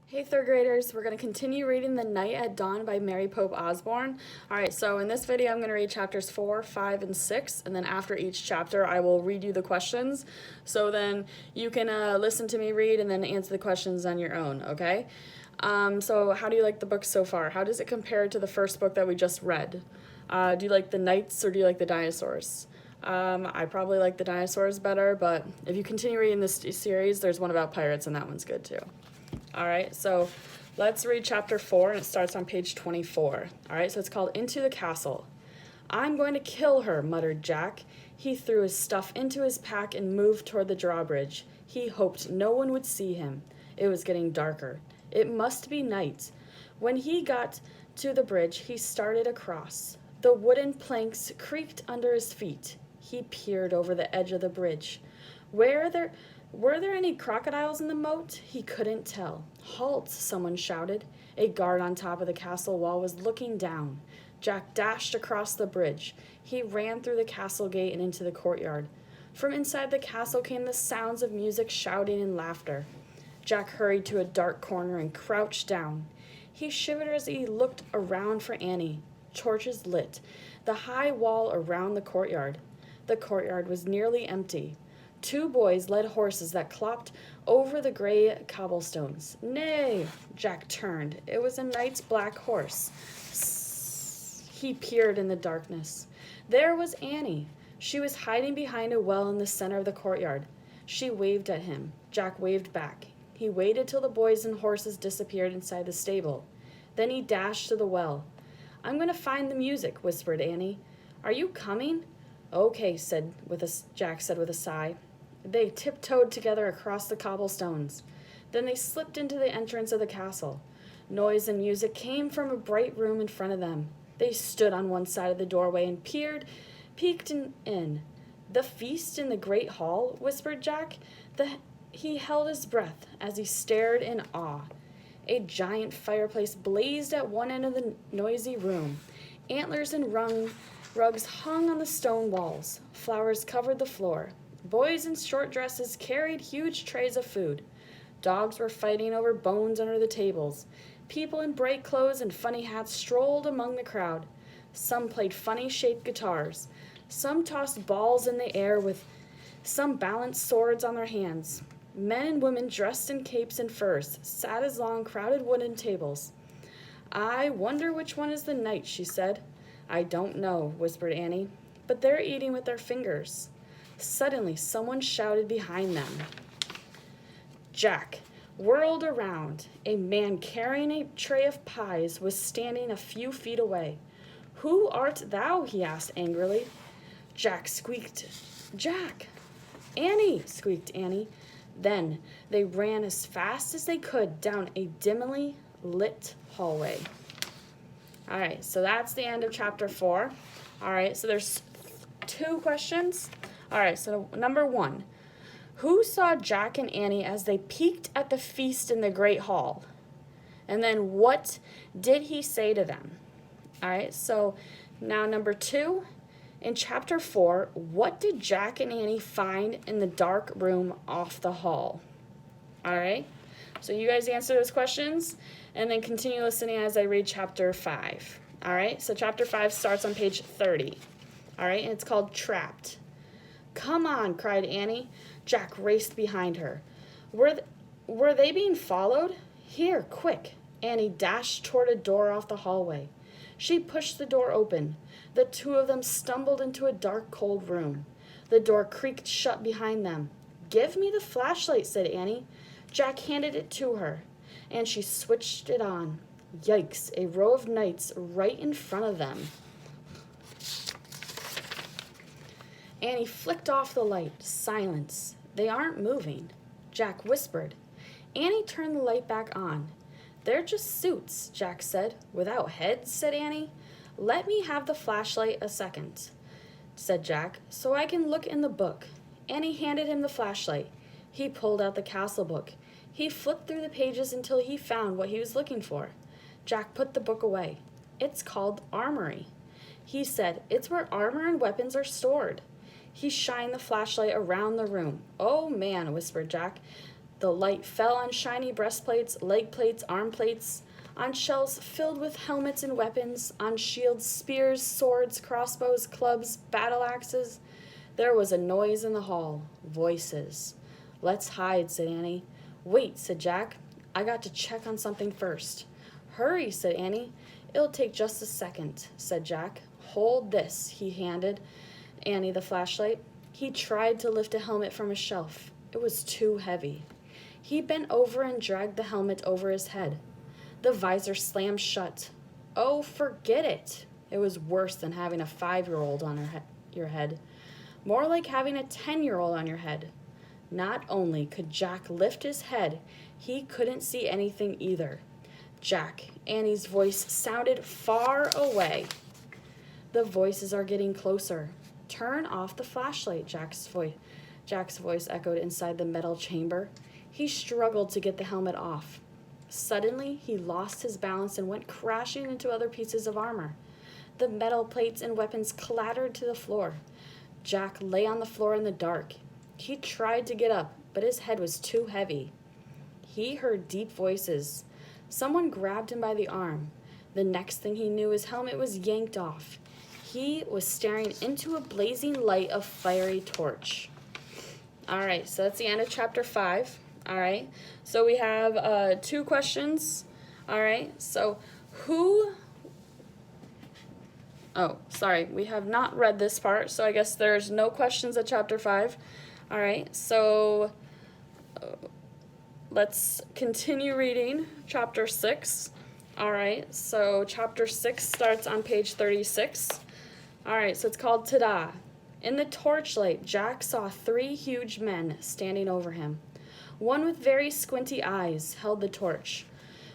Hey third graders, we're going to continue reading The Night at Dawn by Mary Pope Osborne. Alright, so in this video I'm going to read chapters 4, 5, and 6, and then after each chapter I will read you the questions. So then you can listen to me read and then answer the questions on your own, okay? So how do you like the book so far? How does it compare to the first book that we just read? Do you like the knights or do you like the dinosaurs? I probably like the dinosaurs better, but if you continue reading this series, there's one about pirates and that one's good too. All right, so let's read chapter 4, and it starts on page 24. All right, so it's called Into the Castle. "I'm going to kill her," muttered Jack. He threw his stuff into his pack and moved toward the drawbridge. He hoped no one would see him. It was getting darker. It must be night. When he got to the bridge, he started across. The wooden planks creaked under his feet. He peered over the edge of the bridge. Were there any crocodiles in the moat? He couldn't tell. "Halt!" someone shouted. A guard on top of the castle wall was looking down. Jack dashed across the bridge. He ran through the castle gate and into the courtyard. From inside the castle came the sounds of music, shouting, and laughter. Jack hurried to a dark corner and crouched down. He shivered as he looked around for Annie. Torches lit the high wall around the courtyard. The courtyard was nearly empty. Two boys led horses that clopped over the gray cobblestones. "Nay!" Jack turned. It was a knight's black horse. He peered in the darkness. There was Annie. She was hiding behind a well in the center of the courtyard. She waved at him. Jack waved back. He waited till the boys and horses disappeared inside the stable. Then he dashed to the well. "I'm going to find the music," whispered Annie. "Are you coming?" "Okay," Jack said with a sigh. They tiptoed together across the cobblestones. Then they slipped into the entrance of the castle. Noise and music came from a bright room in front of them. They stood on one side of the doorway and peeked in. "The feast in the great hall?" whispered Jack. He held his breath as he stared in awe. A giant fireplace blazed at one end of the noisy room. Antlers and rugs hung on the stone walls. Flowers covered the floor. Boys in short dresses carried huge trays of food. Dogs were fighting over bones under the tables. People in bright clothes and funny hats strolled among the crowd. Some played funny-shaped guitars. Some tossed balls in the air some balanced swords on their hands. Men and women dressed in capes and furs sat at long, crowded wooden tables. "I wonder which one is the knight," she said. "I don't know," whispered Annie, "but they're eating with their fingers." Suddenly, someone shouted behind them. Jack whirled around. A man carrying a tray of pies was standing a few feet away. "Who art thou?" he asked angrily. Jack squeaked. "Jack!" "Annie!" squeaked Annie. Then they ran as fast as they could down a dimly lit hallway. All right, so that's the end of chapter 4. All right, so there's 2 questions. All right, so number 1. Who saw Jack and Annie as they peeked at the feast in the great hall? And then what did he say to them? All right, so now number 2. In chapter 4, what did Jack and Annie find in the dark room off the hall? All right, so you guys answer those questions and then continue listening as I read chapter 5. All right, so chapter 5 starts on page 30. All right, and it's called Trapped. "Come on," cried Annie. Jack raced behind her. Were they being followed? "Here, quick." Annie dashed toward a door off the hallway. She pushed the door open. The two of them stumbled into a dark, cold room. The door creaked shut behind them. "Give me the flashlight," said Annie. Jack handed it to her, and she switched it on. Yikes, a row of knights right in front of them. Annie flicked off the light. Silence. "They aren't moving." Jack whispered. Annie turned the light back on. "They're just suits," Jack said. "Without heads," said Annie. "Let me have the flashlight a second," said Jack, "so I can look in the book." Annie handed him the flashlight. He pulled out the castle book. He flipped through the pages until he found what he was looking for. Jack put the book away. "It's called Armory," he said. "It's where armor and weapons are stored." He shined the flashlight around the room. "Oh, man," whispered Jack. The light fell on shiny breastplates, leg plates, arm plates, on shelves filled with helmets and weapons, on shields, spears, swords, crossbows, clubs, battle axes. There was a noise in the hall. Voices. "Let's hide," said Annie. "Wait," said Jack. "I got to check on something first." "Hurry," said Annie. "It'll take just a second," said Jack. "Hold this," he handed Annie the flashlight. He tried to lift a helmet from a shelf. It was too heavy. He bent over and dragged the helmet over his head. The visor slammed shut. Oh, forget it. It was worse than having a 5-year-old on your head. More like having a 10-year-old on your head. Not only could Jack lift his head, he couldn't see anything either. Jack, Annie's voice sounded far away. "The voices are getting closer. Turn off the flashlight," Jack's voice echoed inside the metal chamber. He struggled to get the helmet off. Suddenly, he lost his balance and went crashing into other pieces of armor. The metal plates and weapons clattered to the floor. Jack lay on the floor in the dark. He tried to get up, but his head was too heavy. He heard deep voices. Someone grabbed him by the arm. The next thing he knew, his helmet was yanked off. He was staring into a blazing light of fiery torch. All right, so that's the end of chapter 5. All right, so we have 2 questions. All right, so we have not read this part, so I guess there's no questions at chapter 5. All right, so let's continue reading chapter 6. All right, so chapter 6 starts on page 36. All right, so it's called Ta-Da. In the torchlight, Jack saw 3 huge men standing over him. One with very squinty eyes held the torch.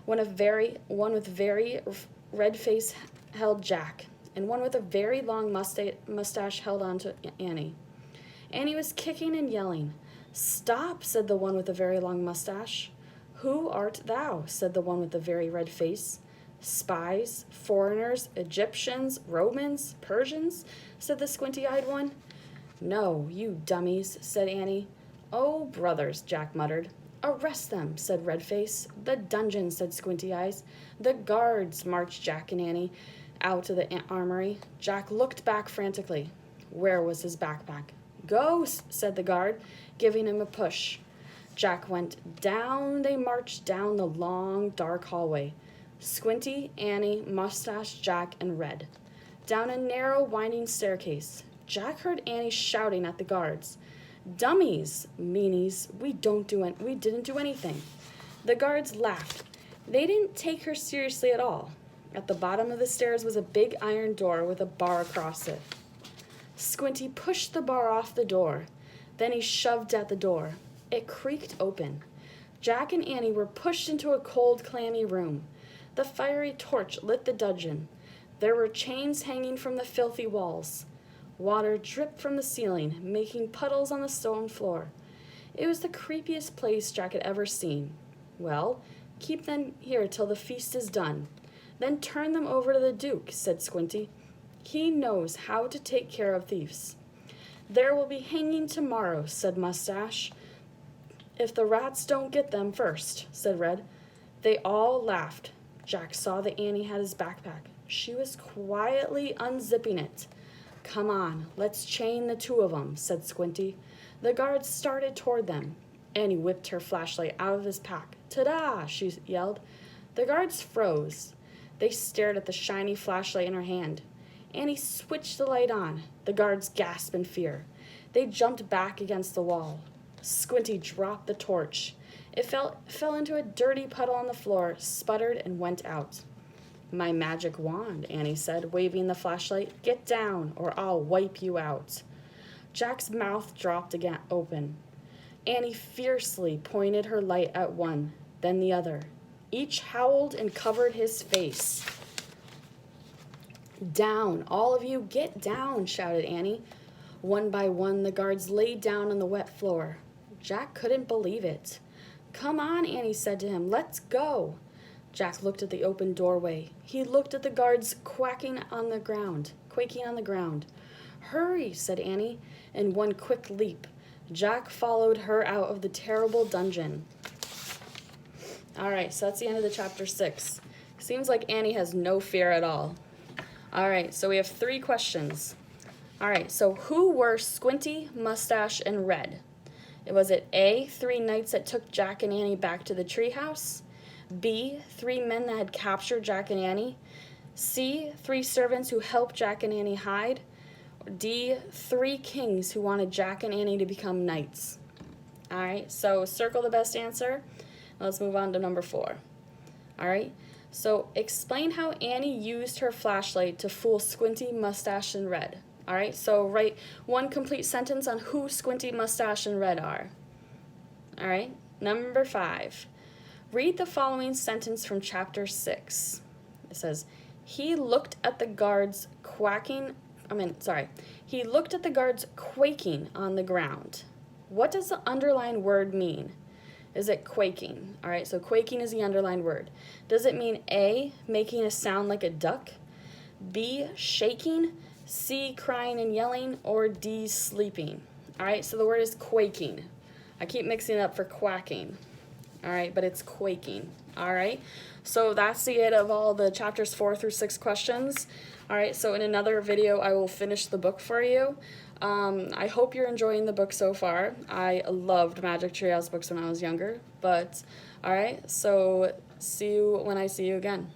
One with very red face held Jack, and one with a very long mustache held on to Annie. Annie was kicking and yelling. "Stop," said the one with the very long mustache. "Who art thou?" said the one with the very red face. "Spies, foreigners, Egyptians, Romans, Persians," said the squinty-eyed one. "No, you dummies," said Annie. "Oh, brothers," Jack muttered. "Arrest them," said Redface. "The dungeon," said Squinty Eyes. "The guards," marched Jack and Annie out of the armory. Jack looked back frantically. Where was his backpack? "Go," said the guard, giving him a push. Jack went down. They marched down the long, dark hallway. Squinty, Annie, Mustache, Jack, and Red. Down a narrow, winding staircase. Jack heard Annie shouting at the guards. "Dummies, meanies, we didn't do anything." The guards laughed. They didn't take her seriously at all. At the bottom of the stairs was a big iron door with a bar across it. Squinty pushed the bar off the door. Then he shoved at the door. It creaked open. Jack and Annie were pushed into a cold, clammy room. The fiery torch lit the dungeon. There were chains hanging from the filthy walls. Water dripped from the ceiling, making puddles on the stone floor. It was the creepiest place Jack had ever seen. "Well, keep them here till the feast is done. Then turn them over to the Duke," said Squinty. "He knows how to take care of thieves." "There will be hanging tomorrow," said Mustache. "If the rats don't get them first," said Red. They all laughed. Jack saw that Annie had his backpack. She was quietly unzipping it. "Come on, let's chain the 2 of them," said Squinty. The guards started toward them. Annie whipped her flashlight out of his pack. "Ta-da!" she yelled. The guards froze. They stared at the shiny flashlight in her hand. Annie switched the light on. The guards gasped in fear. They jumped back against the wall. Squinty dropped the torch. It fell into a dirty puddle on the floor, sputtered, and went out. "My magic wand," Annie said, waving the flashlight. "Get down, or I'll wipe you out." Jack's mouth dropped again open. Annie fiercely pointed her light at one, then the other. Each howled and covered his face. "Down, all of you, get down," shouted Annie. One by one, the guards laid down on the wet floor. Jack couldn't believe it. "Come on," Annie said to him. "Let's go." Jack looked at the open doorway. He looked at the guards quaking on the ground. "Hurry," said Annie. In one quick leap, Jack followed her out of the terrible dungeon. All right, so that's the end of the chapter 6. Seems like Annie has no fear at all. All right, so we have 3 questions. All right, so who were Squinty, Mustache, and Red? Was it A, 3 knights that took Jack and Annie back to the treehouse? B, 3 men that had captured Jack and Annie? C, 3 servants who helped Jack and Annie hide? Or D, 3 kings who wanted Jack and Annie to become knights? All right, so circle the best answer. Let's move on to number 4. All right, so explain how Annie used her flashlight to fool Squinty, Mustache, and Red. All right, so write 1 complete sentence on who Squinty, Mustache, and Red are. All right, number 5. Read the following sentence from chapter 6. It says, he looked at the guards He looked at the guards quaking on the ground. What does the underlined word mean? Is it quaking? All right, so quaking is the underlined word. Does it mean A, making a sound like a duck, B, shaking, C, crying and yelling, or D, sleeping? All right, so the word is quaking. I keep mixing it up for quacking. All right, but it's quaking. All right, so that's the end of all the chapters 4 through 6 questions. All right, so in another video, I will finish the book for you. I hope you're enjoying the book so far. I loved Magic Treehouse books when I was younger, but all right, so see you when I see you again.